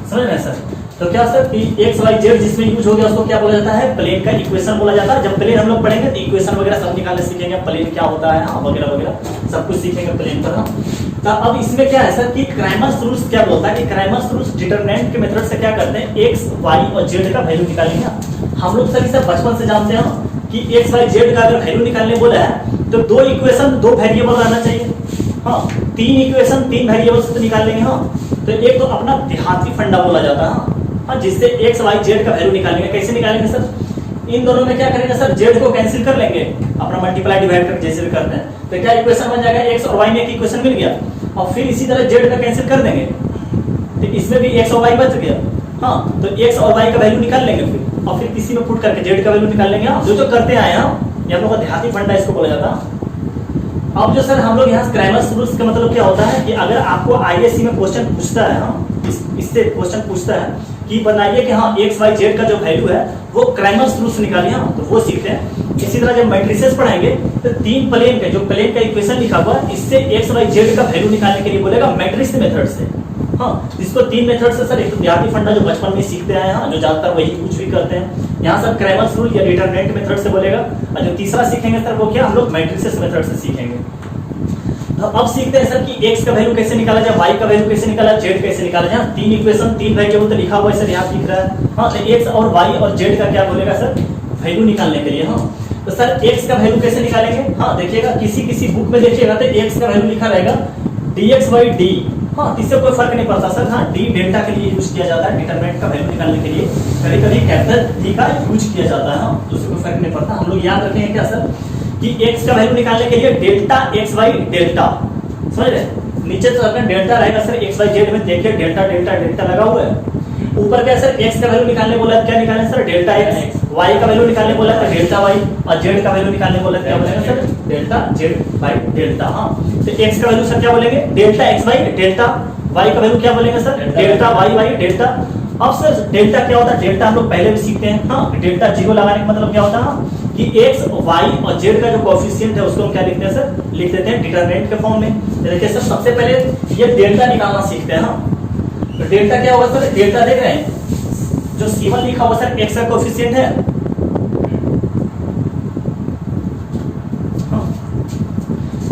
समझ रहे हैं सर? तो क्या सर कि एक्स वाई जेड जिसमें यूज हो गया उसको क्या बोला जाता है? प्लेन का इक्वेशन बोला जाता है। जब प्लेन हम लोग पढ़ेंगे तो इक्वेशन वगैरह सब निकालने सीखेंगे, प्लेन क्या होता है, हाँ, वगैरह वगैरह सब कुछ सीखेंगे प्लेन पर। हाँ, तो अब इसमें क्या है सर कि क्रैमर्स रूल्स क्या बोलता है कि क्रैमर्स रूल्स डिटरमिनेंट के मेथड से क्या करते हैं? एक्स वाई और जेड का वैल्यू निकालेंगे। हम लोग सर इसे बचपन से जानते हैं कि एक्स वाई जेड का अगर वैल्यू निकालने बोला है तो 2 इक्वेशन 2 वेरिएबल रहना चाहिए। हाँ, 3 इक्वेशन 3 वेरिएबल से तो निकाल लेंगे। हाँ, तो एक तो अपना देहाती फंडा बोला जाता है। हाँ, जिससे एक्स वाई जेड का वैल्यू निकालेंगे। कैसे निकालेंगे सर? इन दोनों में क्या करेंगे सर? जेड को कैंसिल कर लेंगे, अपना मल्टीप्लाई डिवाइड कर जैसे भी करते हैं। तो क्या इक्वेशन बन जाएगा? एक्स और वाई में एक इक्वेशन मिल गया, और फिर इसी तरह जेड का कैंसिल कर देंगे, तो इसमें भी एक्स और वाई बच गया। हाँ, तो एक्स और वाई का वैल्यू निकाल लेंगे फिर, और फिर किसी में पुट करके जेड का वैल्यू निकाल लेंगे। जो करते आए हैं, ये हम लोग का देहाती फंडा इसको बोला जाता है। अब जो सर हम लोग यहाँ क्रैमर्स रूल्स का मतलब क्या होता है कि अगर आपको आईएससी में क्वेश्चन पूछता है, हाँ, इससे क्वेश्चन पूछता है कि बनाइए कि हाँ एक्स वाई जेड का जो वैल्यू है वो क्रैमर्स रूल्स निकालिए। हाँ, तो वो सीखते हैं। इसी तरह जब मैट्रिसेस पढ़ाएंगे तो 3 प्लेन के जो प्लेन का इक्वेशन लिखा हुआ है इससे एक्स वाई जेड का वैल्यू निकालने के लिए बोलेगा मैट्रिक्स मेथड से। हाँ, इसको 3 मेथड से सर, एक तो देहाती फंडा जो बचपन में सीखते आए हैं, जो ज्यादातर वही कुछ भी करते हैं। यहाँ सर क्रैमर्स रूल या डिटरमिनेंट मेथड से बोलेगा, और जो तीसरा सीखेंगे सर वो क्या? हम लोग मैट्रिसेस मेथड से सीखेंगे। तो अब सीखते हैं सर कि एक्स का वैल्यू कैसे निकाला जाए, वाई का वैल्यू कैसे निकाला, जेड कैसे निकाला जाए। 3 इक्वेशन 3 वेरिएबल तो लिखा हुआ है सर, यहाँ दिख रहा है। हाँ, तो एक्स और वाई और जेड का क्या बोलेगा सर? वैल्यू निकालने के लिए। हाँ, तो सर एक्स का वैल्यू कैसे निकालेंगे? हाँ, देखिएगा किसी बुक में देखिएगा तो एक्स का वैल्यू लिखा रहेगा dx by d। हाँ, इससे कोई फर्क नहीं पड़ता सर। हाँ, डी डेल्टा के लिए यूज किया जाता है, डिटरमिनेंट का वैल्यू निकालने के लिए। कभी कभी कैपिटल डी का यूज किया जाता है। हाँ, तो उससे कोई फर्क नहीं पड़ता। हम लोग याद रखेंगे क्या सर कि एक्स का वैल्यू निकालने के लिए डेल्टा एक्स बाई डेल्टा, समझ रहे? नीचे तो अपना डेल्टा रहेगा सर, एक्स वाई जेड में देखिए डेल्टा डेल्टा डेल्टा लगा हुआ है। ऊपर क्या सर? एक्स का वैल्यू निकालने बोला है, क्या निकालने सर? Delta x. वाई का वैल्यू निकालने बोला है डेल्टा वाई, और जेड का वैल्यू निकालने बोला है क्या बोलेगा sir? Delta z by delta. हाँ, तो एक्स का वैल्यू सर क्या बोलेंगे? Delta x by delta. Y का वैल्यू क्या बोलेंगे sir? Delta y by delta. अब सर डेल्टा क्या होता है? डेल्टा हम लोग पहले भी सीखते हैं। हाँ, डेल्टा 0 लगाने का मतलब क्या होता है कि एक्स वाई और जेड का जो कोएफिशिएंट है उसको हम क्या लिखते हैं सर? लिख देते हैं डिटरमिनेंट के फॉर्म में। देखिए सर, सबसे पहले ये डेल्टा निकालना सीखते हैं। हाँ, तो डेल्टा क्या होगा सर? डेल्टा देख रहे हैं जो C1 लिखा हुआ सर एक्स का कोएफिशिएंट है। हाँ,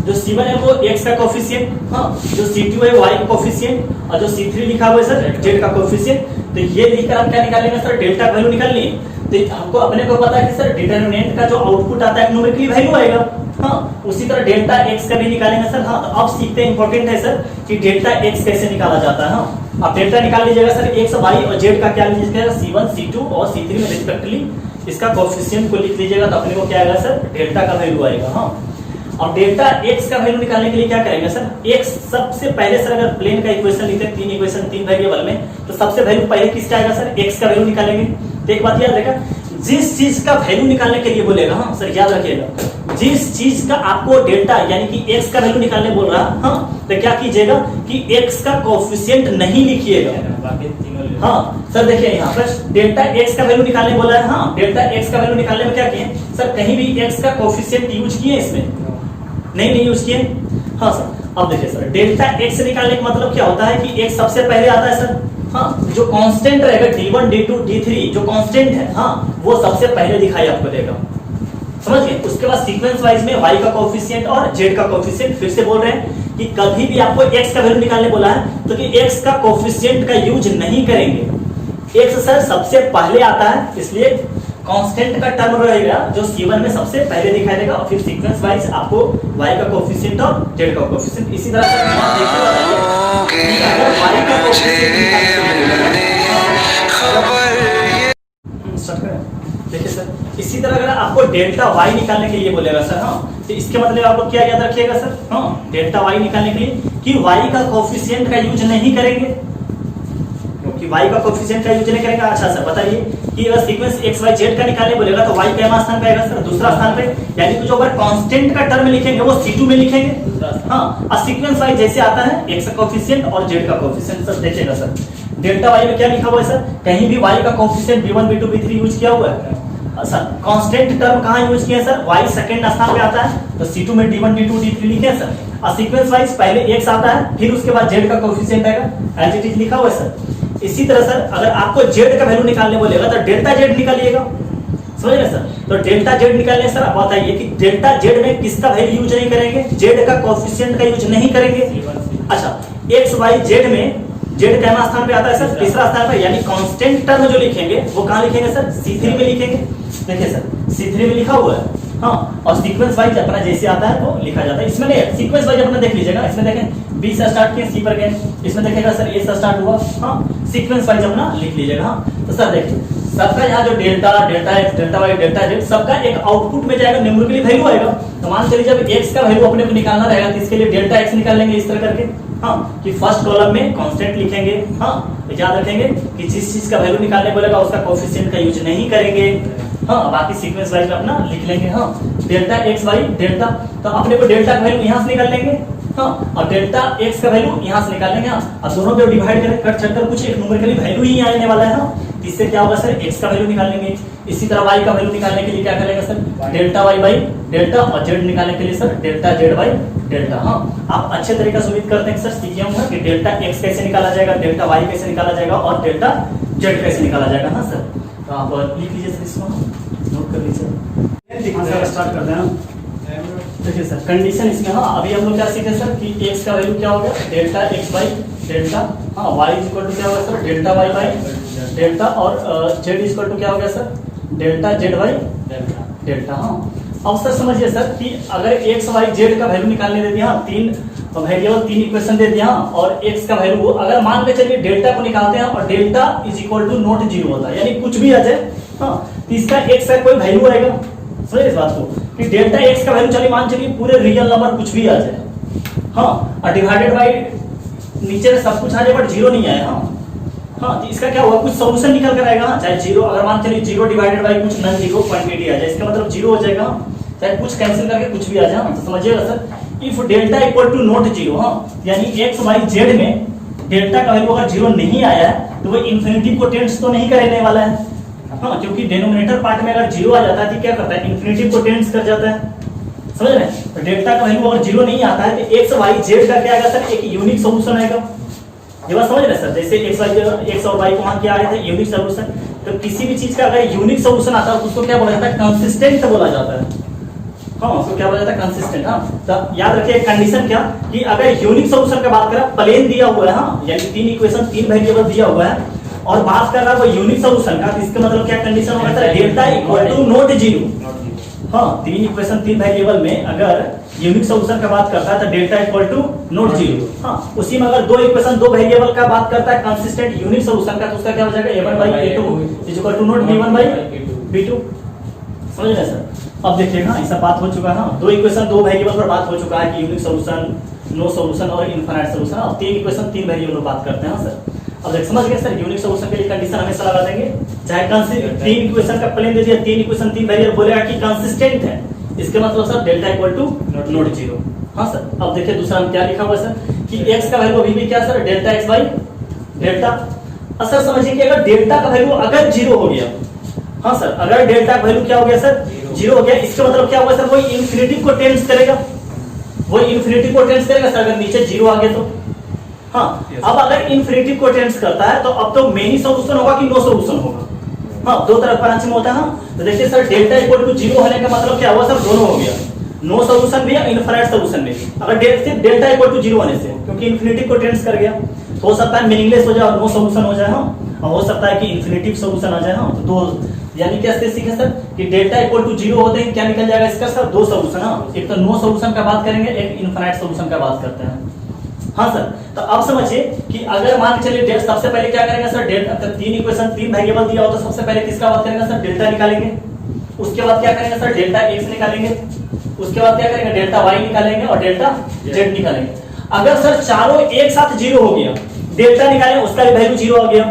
जो C1 है वो एक्स का कोएफिशिएंट। हाँ, जो C2 है वाई का कोएफिशिएंट, और जो C3 लिखा हुआ है सर जेड का कोएफिशिएंट। तो ये लिखकर हम क्या निकालेंगे सर? डेल्टा का वैल्यू निकाल लिए। तो हमको अपने को पता है कि सर डिटरमिनेंट का जो आउटपुट आता है न्यूमेरिकली वैल्यू आएगा। हाँ, उसी तरह डेल्टा एक्स का भी निकालेंगे सर। हाँ, तो अब सीखते हैं, इंपॉर्टेंट है सर कि डेल्टा एक्स कैसे निकाला जाता है। हाँ, अब डेल्टा निकाल लीजिएगा सर, एक्स वाई और जेड का क्या लीजिएगा? C1 C2 और C3 में रिस्पेक्टिवली इसका कोएफिशिएंट को लिख लीजिएगा, तो अपने को क्या आएगा सर? डेल्टा का वैल्यू आएगा। हाँ, अब डेल्टा एक्स का वैल्यू निकालने के लिए क्या करेंगे सर? एक्स सबसे पहले सर अगर प्लेन का इक्वेशन लिखते हैं 3 इक्वेशन 3 वेरिएबल में, तो सबसे वैल्यू पहले किसका आएगा सर? एक्स का वैल्यू निकालेंगे। तो एक बात याद रखा, जिस चीज का वैल्यू निकालने के लिए बोलेगा, हाँ सर याद रखिएगा, जिस चीज का आपको डेल्टा यानी कि एक्स का वैल्यू निकालने बोल रहा है, हाँ, तो क्या कीजिएगा कि एक्स का कोएफिशिएंट नहीं लिखिएगा। हाँ सर, देखिए यहाँ पर डेल्टा एक्स का वैल्यू निकालने बोला है। हाँ, डेल्टा एक्स का वैल्यू निकालने में क्या किए सर? कहीं भी एक्स का कोएफिशिएंट यूज किए इसमें? नहीं यूज किए। हाँ सर, अब देखिए सर, डेल्टा एक्स निकालने का मतलब क्या होता है कि एक्स सबसे पहले आता है सर। हाँ, जो कांस्टेंट रहेगा D1 D2 D3 जो कांस्टेंट है, हाँ, वो सबसे पहले दिखाई आपको देगा, समझ गए? उसके बाद सीक्वेंस वाइज में y का कोएफिशिएंट और z का कोएफिशिएंट। फिर से बोल रहे हैं कि कभी भी आपको x का वैल्यू निकालने बोला है तो कि x का कोएफिशिएंट का यूज नहीं करेंगे, x सर सबसे पहले आता है, इसलिए कांस्टेंट का टर्म रहेगा जो C1 में सबसे पहले दिखाई देगा, और फिर सीक्वेंस वाइज आपको y का कोएफिशिएंट और z का कोएफिशिएंट इसी तरह से आप देखिए बताइए कि अगर y का कोएफिशिएंट देखिए सर, इसी तरह अगर आपको डेल्टा y निकालने के लिए बोलेगा सर, हाँ, तो इसके मतलब आप लोग क्या याद रखिएगा सर, हाँ, डेल्टा y निकालने के लिए कि y का कोएफिशिएंट का यूज नहीं करेंगे, क्योंकि y का कोएफिशिएंट का यूज नहीं करेंगे। अच्छा सर बताइए कि अगर सीक्वेंस x y z का निकालने बोलेगा तो y क्या स्थान पे आएगा सर, दूसरा स्थान पे, यानी कि जो अगर कांस्टेंट का टर्म लिखेंगे वो C2 में लिखेंगे, हाँ, और सीक्वेंस वाइज जैसे आता है x का कोएफिशिएंट और z का कोएफिशिएंट सर देखिएगा सर, डेल्टा y में क्या लिखा हुआ है सर, कहीं भी y का coefficient b1 b2 b3 use किया हुआ है सर, कांस्टेंट टर्म कहां यूज किया है सर, y सेकंड स्थान पे आता है तो C2 में d1 d2 d3 लिखे हैं सर, और सीक्वेंस वाइज पहले x आता है फिर उसके बाद z का कोएफिशिएंट आएगा, एज इट इज लिखा हुआ है सर। इसी तरह सर अगर आपको z का वैल्यू निकालने बोलेगा तो डेल्टा z निकालिएगा, समझ रहे सर, तो डेल्टा z निकालने सर आप बताइए कि डेल्टा z में किसका वैल्यू यूज नहीं करेंगे, z का कोएफिशिएंट का यूज नहीं करेंगे। अच्छा x y z में z का स्थान पे आता है सर, तीसरा स्थान पे, यानी कांस्टेंट टर्म जो लिखेंगे वो कहां लिखेंगे सर, C3 में लिखेंगे, देखिए सर C3 में लिखा हुआ है, हाँ, और सीक्वेंस वाइज अपना जैसे आता है वो लिखा जाता है, इसमें नहीं सीक्वेंस वाइज अपना देख लीजिएगा, इसमें देखें B से स्टार्ट किया C पर गए, इसमें देखिएगा सर A से स्टार्ट हुआ, हाँ, सीक्वेंस वाइज अपना लिख लीजिएगा, हाँ, तो सर देखिए सबका यहाँ जो delta delta x delta y delta z सबका एक आउटपुट में जाएगा, न्यूमेरिकली वैल्यू आएगा, तो मान चलिए जब x का वैल्यू अपने को निकालना रहेगा तो इसके लिए डेल्टा x निकाल लेंगे इस तरह करके, हाँ, कि फर्स्ट कॉलम में कांस्टेंट लिखेंगे, हाँ, तो याद रखेंगे कि जिस चीज का वैल्यू निकालने बोलेगा उसका कोएफिशिएंट का यूज नहीं करेंगे, हाँ, बाकी सीक्वेंस वाइज में अपना लिख लेंगे, हाँ, डेल्टा x y डेल्टा, तो अपने को डेल्टा का वैल्यू यहाँ से निकाल लेंगे, हाँ, और डेल्टा x का वैल्यू यहाँ से निकाल लेंगे, हाँ, और दोनों को डिवाइड करें कट छट कर कुछ एक न्यूमेरिकली वैल्यू ही आने वाला है, हाँ, इससे क्या होगा सर x का वैल्यू निकाल लेंगे। इसी तरह y का वैल्यू निकालने के लिए क्या करेंगे sir, delta y by delta, और z निकालने के लिए sir delta z by delta, हाँ, आप अच्छे तरीके से उम्मीद करते हैं सर सीखे होंगे कि डेल्टा x कैसे निकाला जाएगा, डेल्टा y कैसे निकाला जाएगा और डेल्टा z कैसे निकाला जाएगा, हाँ सर, तो आप लिख लीजिए सर, इसको नोट कर लीजिए, हाँ सर स्टार्ट करते हैं। देखिए सर कंडीशन इसमें, हाँ, अभी हम लोग क्या सीखे सर कि x का वैल्यू क्या हो गया, डेल्टा x बाई डेल्टा, हाँ, y इक्वल टू क्या होगा sir, delta y by delta, और z इक्वल टू क्या हो गया sir, delta z by delta, हाँ। अब सर समझिए सर कि अगर x y z का वैल्यू निकालने दे दिया, तीन वेरिएबल तीन इक्वेशन दे दिया, और x का वैल्यू अगर मान के चलिए डेल्टा को निकालते हैं और delta is equal to not zero होता है, यानी कुछ भी आ जाए, हाँ, तो इसका x का कोई वैल्यू आएगा, समझिए इस बात को कि डेल्टा x का वैल्यू चलिए मान चलिए पूरे रियल नंबर कुछ भी आ जाए, हाँ, और डिवाइडेड बाई नीचे में सब कुछ आ जाए बट जीरो नहीं आए, हाँ, हाँ, तो इसका क्या होगा, कुछ सॉल्यूशन निकल कर आएगा, हाँ, चाहे जीरो, अगर मान चलिए जीरो डिवाइडेड बाई कुछ नॉन जीरो क्वांटिटी आ जाए, इसका मतलब जीरो हो जाएगा, चाहे कुछ कैंसिल करके कुछ भी आ जाए, तो समझिएगा sir if delta equal to not zero, हाँ, यानी x y z में डेल्टा का वैल्यू अगर जीरो नहीं आया है तो वो इन्फिनिटी को टेंड्स तो नहीं करने वाला है, हाँ, क्योंकि डिनोमिनेटर पार्ट में अगर जीरो आ जाता है तो क्या करता है, इन्फिनिटी को टेंड्स कर जाता है, समझ रहे हैं, तो डेल्टा का वैल्यू अगर जीरो नहीं आता है तो x y z का क्या आएगा सर, एक यूनिक सॉल्यूशन आएगा, ये बात समझ रहे सर, जैसे x और y को वहां क्या आ रहे थे यूनिक सॉल्यूशन, तो किसी भी चीज का अगर यूनिक सॉल्यूशन आता है तो उसको क्या बोला जाता है, कंसिस्टेंट बोला जाता है, हाँ, उसको क्या बोला जाता है, कंसिस्टेंट, हाँ, तो याद रखिए कंडीशन क्या कि अगर यूनिक सॉल्यूशन की बात करें, प्लेन दिया हुआ है, हाँ, यानी तीन इक्वेशन तीन वेरिएबल दिया हुआ है और बात कर रहा है वो यूनिक सॉल्यूशन का, तो इसका मतलब क्या कंडीशन होगा sir, delta equal to not zero, हाँ, तीन इक्वेशन तीन वेरिएबल में अगर यूनिक सॉल्यूशन का बात करता है तो delta equal to not zero, हाँ, उसी में अगर दो इक्वेशन दो वेरिएबल का बात करता है कंसिस्टेंट यूनिक सॉल्यूशन का, तो उसका क्या हो जाएगा, a1 by a2 is equal to not b1 by b2, समझ रहे सर। अब देखिएगा ऐसा बात हो चुका है, हाँ, दो इक्वेशन दो वेरिएबल पर बात हो चुका है कि यूनिक सॉल्यूशन, नो सॉल्यूशन और इनफाइनाइट सॉल्यूशन, अब तीन इक्वेशन तीन वेरिएबल पर बात करते हैं, हाँ सर। अब देख समझ गए सर, यूनिक सॉल्यूशन के लिए कंडीशन हमेशा लगा देंगे, चाहे तीन इक्वेशन का प्लेन दे दिया, तीन इक्वेशन तीन वेरिएबल बोलेगा कि कंसिस्टेंट है, इसके मतलब sir delta equal to not zero, हाँ सर। अब देखिए दूसरा हम क्या लिखा हुआ सर कि x का वैल्यू अभी भी क्या sir, delta x by delta, sir समझिए कि अगर डेल्टा का वैल्यू अगर जीरो हो गया, हाँ सर, अगर डेल्टा का वैल्यू क्या हो गया सर, जीरो हो गया, इसका मतलब क्या होगा सर, वो इन्फिनिटी को टेंड्स करेगा, वो इन्फिनिटी को टेंड्स करेगा सर, अगर नीचे जीरो आ गया तो, हाँ, अब अगर इन्फिनिटी को टेंड्स करता है तो अब तो मेनी सॉल्यूशन होगा कि नो सॉल्यूशन होगा, हाँ, दो तरफ ब्रांच में होता है, हाँ, तो देखिए sir delta equal to zero होने का मतलब क्या हुआ सर, दोनों हो गया, नो सॉल्यूशन भी है इनफाइनाइट सॉल्यूशन भी, अगर सिर्फ डेल्टा इक्वल टू जीरो होने से, क्योंकि इन्फिनिटी को टेंड्स कर गया, हो सकता है मीनिंगलेस हो जाए और नो सॉल्यूशन हो जाए, हाँ, और हो सकता है कि इन्फिनेटिव सोल्यूशन आ जाए ना, तो दो, यानी क्या सीखे सर कि डेल्टा इक्वल टू 0 होते ही क्या निकल जाएगा इसका सर, दो सोल्यूशन। हाँ, एक तो नो सोल्यूशन का बात करेंगे, एक इनफाइनाइट सोल्यूशन का बात करते हैं। हाँ सर, तो अब समझिए कि अगर मान के चलिए सबसे पहले क्या करेंगे सर, डेल्टा, तीन इक्वेशन, तीन वेरिएबल दिया हो तो सबसे पहले किसका बात करेंगे सर, डेल्टा निकालेंगे। उसके बाद क्या करेंगे सर, डेल्टा एक्स निकालेंगे। उसके बाद क्या करेंगे, डेल्टा वाई निकालेंगे और डेल्टा जेड निकालेंगे। अगर सर चारों एक साथ 0 हो गया, डेल्टा निकालें उसका भी वैल्यू 0 आ गया,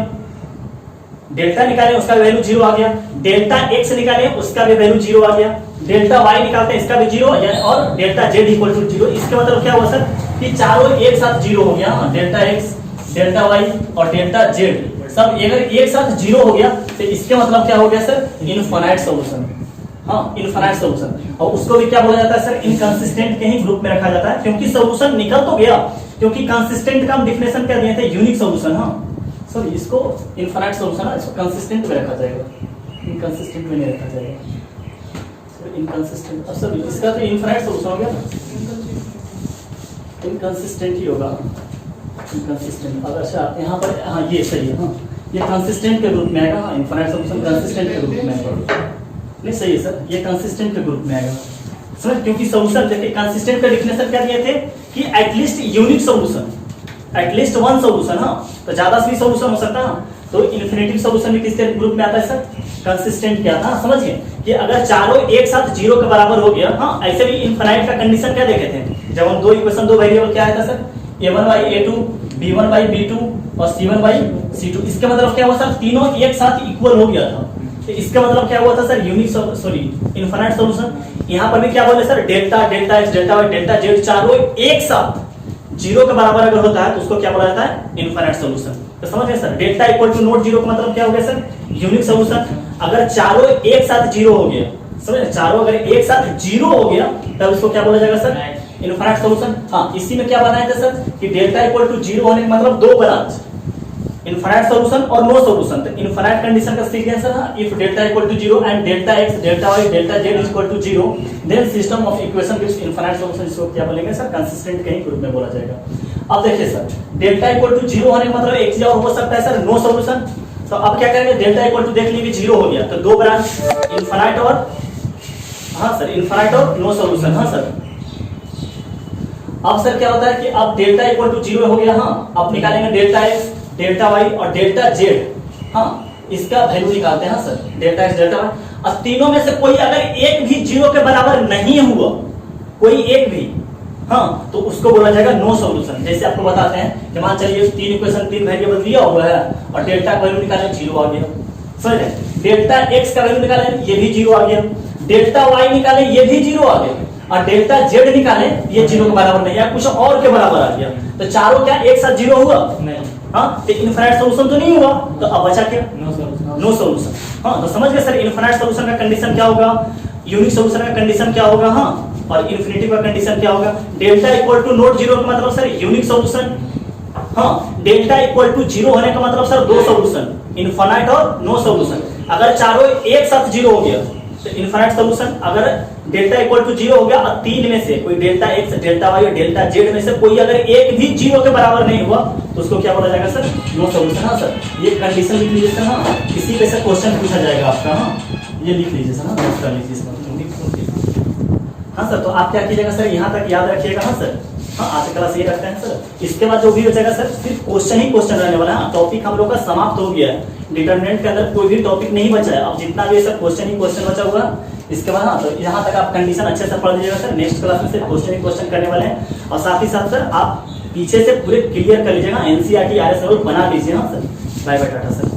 डेल्टा निकालें उसका भी वैल्यू 0 आ गया, डेल्टा एक्स निकालें उसका भी वैल्यू 0 आ गया, डेल्टा वाई निकालते हैं इसका भी 0 और डेल्टा जेड इक्वल टू 0। इसके मतलब क्या हुआ सर कि चारों एक साथ 0 हो गया। डेल्टा एक्स, डेल्टा वाई और डेल्टा जेड सब अगर एक साथ 0 हो गया तो इसके मतलब क्या हो गया सर, इनफाइनाइट सॉल्यूशन। हाँ, इनफाइनाइट सॉल्यूशन। और उसको भी क्या बोला जाता है सर, इनकंसिस्टेंट के ही ग्रुप में रखा जाता है, क्योंकि सॉल्यूशन निकल तो गया, क्योंकि कंसिस्टेंट का हम डिफिनेशन क्या दिए थे, यूनिक सॉल्यूशन। हाँ सर, इसको इनफाइनाइट सॉल्यूशन, इसको कंसिस्टेंट में रखा जाएगा, इनकंसिस्टेंट में नहीं रखा जाएगा। इनकंसिस्टेंट, अब सर इसका तो इनफाइनाइट सॉल्यूशन हो गया ना, इनकंसिस्टेंट ही होगा, इनकंसिस्टेंट। अब अच्छा यहाँ पर, हाँ ये सही है, हाँ ये कंसिस्टेंट के ग्रुप में आएगा। हाँ, इनफाइनाइट सॉल्यूशन कंसिस्टेंट के ग्रुप में आएगा, नहीं सही है सर, ये कंसिस्टेंट के ग्रुप में आएगा सर, क्योंकि सॉल्यूशन देखिए कंसिस्टेंट का डिफिनेशन क्या दिए थे कि at least unique solution, at least one solution. हाँ, तो ज्यादा से भी सॉल्यूशन हो सकता है ना, तो इन्फिनेटिव सॉल्यूशन भी किसके ग्रुप में आता है सर, कंसिस्टेंट क्या था, समझिए कि अगर चारों एक साथ 0 के बराबर हो गया। हाँ, ऐसे भी इनफाइनाइट का कंडीशन क्या देखे थे, जब हम दो इक्वेशन, दो वेरिएबल क्या आया था सर, a1/a2, b1/b2 और c1/c2। इसका मतलब क्या हुआ सर, तीनों एक साथ इक्वल हो गया था, तो इसका मतलब क्या हुआ था sir, unique sorry infinite solution. यहाँ पर भी क्या बोले sir, delta, delta x, delta y, delta z चारों एक साथ 0 के बराबर अगर होता है तो उसको क्या बोला जाता है, इनफाइनाइट सॉल्यूशन। तो समझ गए sir, delta equal to not 0 का मतलब क्या हो गया सर, यूनिक सॉल्यूशन। अगर चारों एक साथ 0 हो गया, समझ, चारों अगर एक साथ 0 हो गया तब इसको क्या बोला जाएगा सर, इनफाइनाइट सॉल्यूशन। हाँ, इसी में क्या बनाया था सर कि डेल्टा इक्वल टू 0 होने का मतलब दो ब्रांच, इनफाइनाइट सॉल्यूशन और नो सॉल्यूशन। तो इनफाइनाइट कंडीशन का सीक्वेंस है ना, if delta equal to 0 and delta x, delta y, delta z equal to 0, then system of equation gives infinite solution. इसको क्या बोलेंगे सर, कंसिस्टेंट के ही ग्रुप में बोला जाएगा। अब देखिए सर, डेल्टा इक्वल टू 0 होने का मतलब एक चीज और हो सकता है सर, नो सॉल्यूशन। तो अब क्या करेंगे, डेल्टा इक्वल टू देख लीजिए 0 हो गया, तो दो ब्रांच, इनफाइनाइट और, हाँ सर, इनफाइनाइट और नो सॉल्यूशन। हाँ सर, अब सर क्या होता है कि अब डेल्टा इक्वल टू 0 हो गया। हाँ, अब निकालेंगे डेल्टा एक्स, डेल्टा वाई और डेल्टा जेड। हाँ, इसका वैल्यू निकालते हैं। हाँ sir, delta x, delta y, और तीनों में से कोई अगर एक भी 0 के बराबर नहीं हुआ, कोई एक भी, हाँ, तो उसको बोला जाएगा नो सॉल्यूशन। जैसे आपको बताते हैं कि मान चलिए तीन इक्वेशन, तीन वेरिएबल दिया हुआ है और डेल्टा का वैल्यू निकालें 0 आ गया, समझ रहे, डेल्टा एक्स का वैल्यू निकालें ये भी 0 आ गया, डेल्टा वाई निकालें ये भी 0 आ गया, और डेल्टा जेड निकालें ये 0 के बराबर नहीं, या कुछ और के बराबर आ गया। तो चारों क्या एक साथ 0 हुआ नहीं, हाँ, तो इनफाइनाइट सॉल्यूशन तो नहीं हुआ, तो अब बचा क्या, नो सॉल्यूशन। No solution. हाँ, तो समझ गए सर, इनफाइनाइट सॉल्यूशन का कंडीशन क्या होगा, यूनिक सॉल्यूशन का कंडीशन क्या होगा, हाँ, और इन्फिनिटी का कंडीशन क्या होगा, डेल्टा इक्वल टू नॉट 0 का मतलब सर यूनिक सॉल्यूशन। हाँ, डेल्टा इक्वल टू 0 होने का मतलब सर दो सॉल्यूशन, इनफाइनाइट और नो सॉल्यूशन। अगर चारों एक साथ 0 हो गया तो इनफाइनाइट सॉल्यूशन। अगर डेल्टा इक्वल टू 0 हो गया और तीन में से कोई डेल्टा एक्स, डेल्टा वाई और डेल्टा जेड में से कोई अगर एक भी 0 के बराबर नहीं हुआ तो उसको क्या बोला जाएगा सर, नो सॉल्यूशन। हाँ सर, ये कंडीशन लिख लीजिए सर। हाँ, इसी पे से क्वेश्चन पूछा जाएगा आपका। हाँ, ये लिख लीजिए सर, हाँ, नोट कर लीजिए इसमें। हाँ सर, तो आप क्या कीजिएगा सर, यहाँ तक याद रखिएगा। हाँ सर, हाँ, आज क्लास ये रखते हैं सर। इसके बाद जो भी हो जाएगा सर, सिर्फ क्वेश्चन ही क्वेश्चन रहने वाला है। टॉपिक हम लोग का समाप्त हो गया है, डिटरमिनेंट के अंदर कोई भी टॉपिक नहीं बचा है। अब जितना भी सर क्वेश्चन ही क्वेश्चन बचा हुआ इसके बाद। हाँ, तो यहाँ तक आप कंडीशन अच्छे से पढ़ लीजिएगा सर। नेक्स्ट क्लास में सिर्फ क्वेश्चन ही क्वेश्चन करने वाले हैं, और साथ ही साथ सर आप पीछे से पूरे क्लियर कर लीजिएगा, एनसीईआरटी RS नोट बना लीजिए। हाँ sir, bye bye, tata sir.